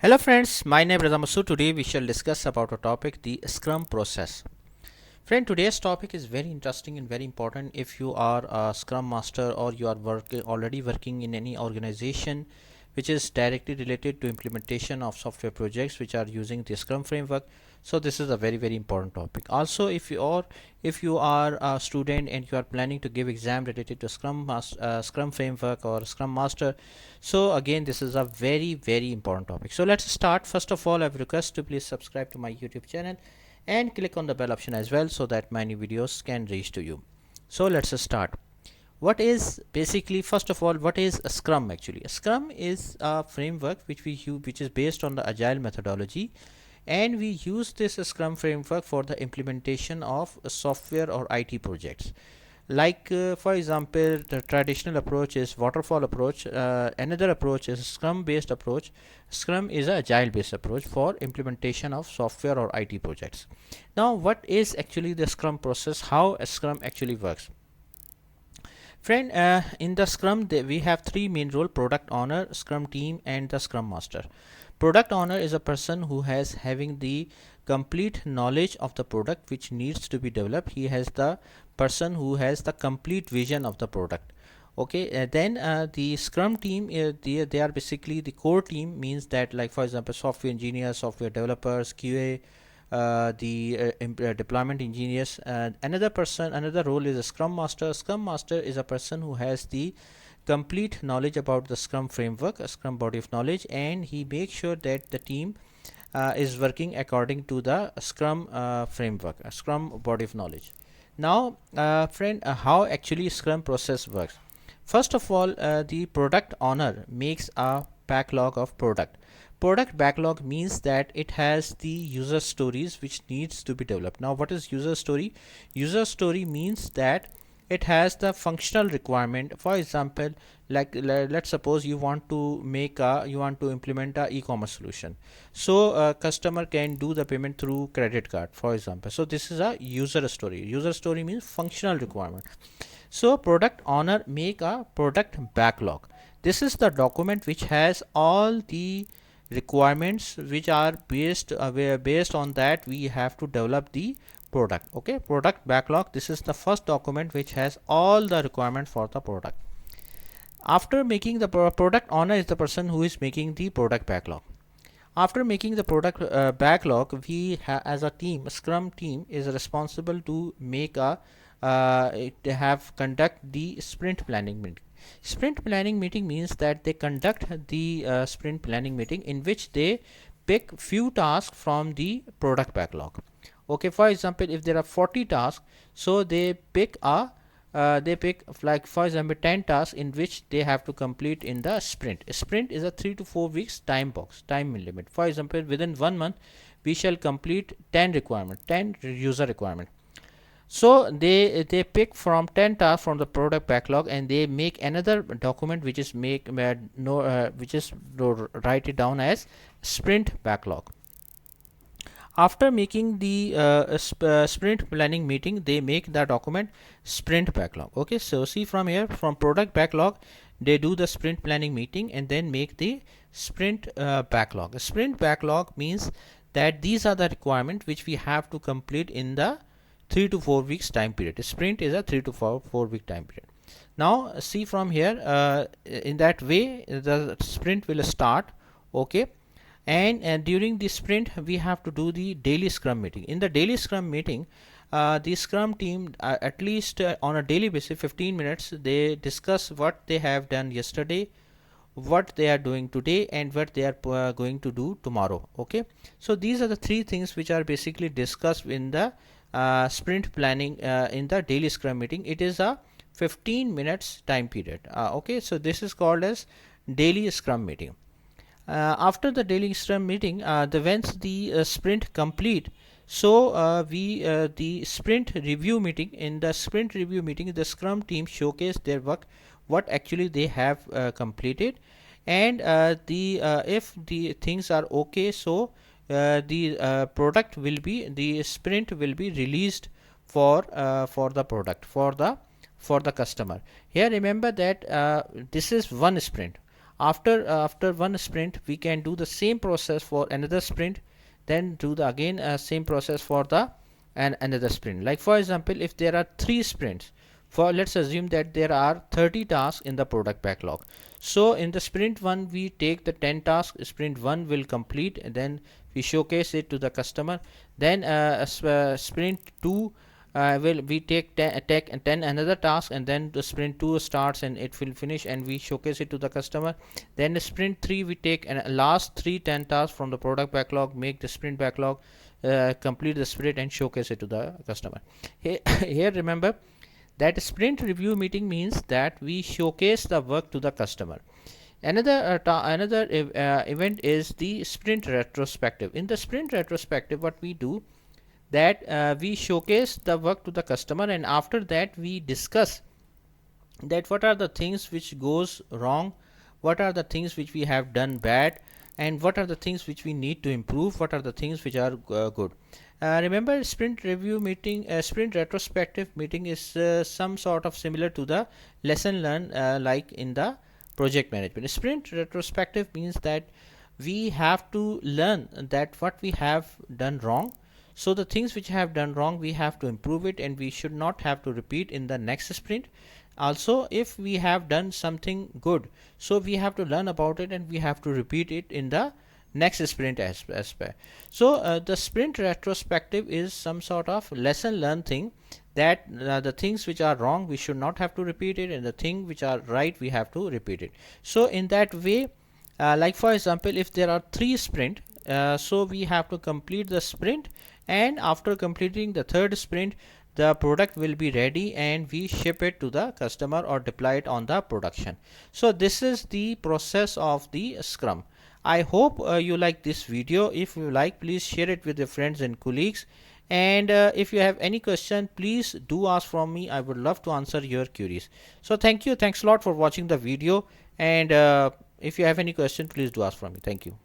Hello friends, my name is Ramasu. Today we shall discuss about a topic, the Scrum process. Friend, today's topic is very interesting and very important if you are a Scrum Master or you are already working in any organization which is directly related to implementation of software projects which are using the Scrum framework. So this is a very important topic. Also, if you are a student and you are planning to give exam related to Scrum framework or Scrum Master, so again this is a very important topic. So let's start. First of all, I would request to please subscribe to my YouTube channel and click on the bell option as well so that my new videos can reach to you. So let's start. What is basically, first of all, what is a Scrum? Actually, a Scrum is a framework which we use, which is based on the agile methodology, and we use this Scrum framework for the implementation of software or IT projects. Like for example, the traditional approach is waterfall approach. Another approach is Scrum based approach. Scrum is a agile based approach for implementation of software or IT projects. Now, what is actually the Scrum process? How a Scrum actually works? Friend, in the Scrum we have three main roles: product owner, Scrum team, and the Scrum master. Product owner is a person who has having the complete knowledge of the product which needs to be developed. He has the person who has the complete vision of the product. Okay, then the Scrum team, they are basically the core team, means that, like for example, software engineers, software developers, QA, deployment engineers. Another role is a Scrum master. Scrum master is a person who has the complete knowledge about the Scrum framework, a Scrum body of knowledge, and he makes sure that the team is working according to the Scrum framework, a Scrum body of knowledge. Now, friend, how actually Scrum process works? First of all, the product owner makes a backlog of product backlog means that it has the user stories which needs to be developed. Now, what is user story? User story means that it has the functional requirement. For example, like let's suppose you want to implement a e-commerce solution, so a customer can do the payment through credit card, for example. So this is a user story. User story means functional requirement. So product owner make a product backlog. This is the document which has all the requirements which are based on that we have to develop the product. Okay, product backlog, this is the first document which has all the requirement for the product. After making the product owner is the person who is making the product backlog. After making the product backlog, we as a team, a Scrum team is responsible to make a conduct the sprint planning meeting. Sprint planning meeting means that they conduct the sprint planning meeting in which they pick few tasks from the product backlog. Okay, for example, if there are 40 tasks, so they pick like for example 10 tasks in which they have to complete in the sprint. A sprint is a 3 to 4 weeks time limit. For example, within 1 month we shall complete 10 user requirement. So they pick from 10 tasks from the product backlog, and they make another document which is write it down as sprint backlog. After making the sprint planning meeting, they make the document sprint backlog. Okay, so see from here, from product backlog they do the sprint planning meeting and then make the sprint backlog. A sprint backlog means that these are the requirements which we have to complete in the 3 to 4 weeks time period. A sprint is a 3 to 4 week time period. Now see from here, in that way the sprint will start. Okay, and during the sprint we have to do the daily Scrum meeting. In the daily Scrum meeting, the Scrum team at least on a daily basis 15 minutes they discuss what they have done yesterday, what they are doing today, and what they are going to do tomorrow. Okay, so these are the three things which are basically discussed in the sprint planning in the daily Scrum meeting. It is a 15 minutes time period. Okay, so this is called as daily Scrum meeting. After the daily Scrum meeting, once the sprint complete, so the sprint review meeting. In the sprint review meeting, the Scrum team showcase their work, what actually they have completed, and if the things are okay, so the sprint will be released for the product, for the customer. Here remember that this is one sprint. After one sprint we can do the same process for another sprint, then do the again same process for the and another sprint. Like for example, if there are 3 sprints, for let's assume that there are 30 tasks in the product backlog. So in the sprint 1 we take the 10 tasks, sprint 1 will complete, and then we showcase it to the customer. Then sprint 2 will we take 10 another task, and then the sprint 2 starts and it will finish and we showcase it to the customer. Then the sprint 3 we take last 10 tasks from the product backlog, make the sprint backlog, complete the sprint and showcase it to the customer. Here remember that sprint review meeting means that we showcase the work to the customer. Another event is the sprint retrospective. In the sprint retrospective, what we do, that we showcase the work to the customer, and after that we discuss that what are the things which goes wrong, what are the things which we have done bad, and what are the things which we need to improve, what are the things which are good. Remember, sprint review meeting, sprint retrospective meeting is some sort of similar to the lesson learned like in the project management. Sprint retrospective means that we have to learn that what we have done wrong, so the things which have done wrong we have to improve it, and we should not have to repeat in the next sprint. Also, if we have done something good, so we have to learn about it and we have to repeat it in the next sprint aspect. So the sprint retrospective is some sort of lesson learned thing, that the things which are wrong we should not have to repeat it, and the thing which are right we have to repeat it. So in that way, like for example, if there are 3 sprint, so we have to complete the sprint, and after completing the 3rd sprint the product will be ready and we ship it to the customer or deploy it on the production. So this is the process of the Scrum. I hope you like this video. If you like, please share it with your friends and colleagues, and if you have any question, please do ask from me. I would love to answer your queries. So thank you, thanks a lot for watching the video, and if you have any question, please do ask from me. Thank you.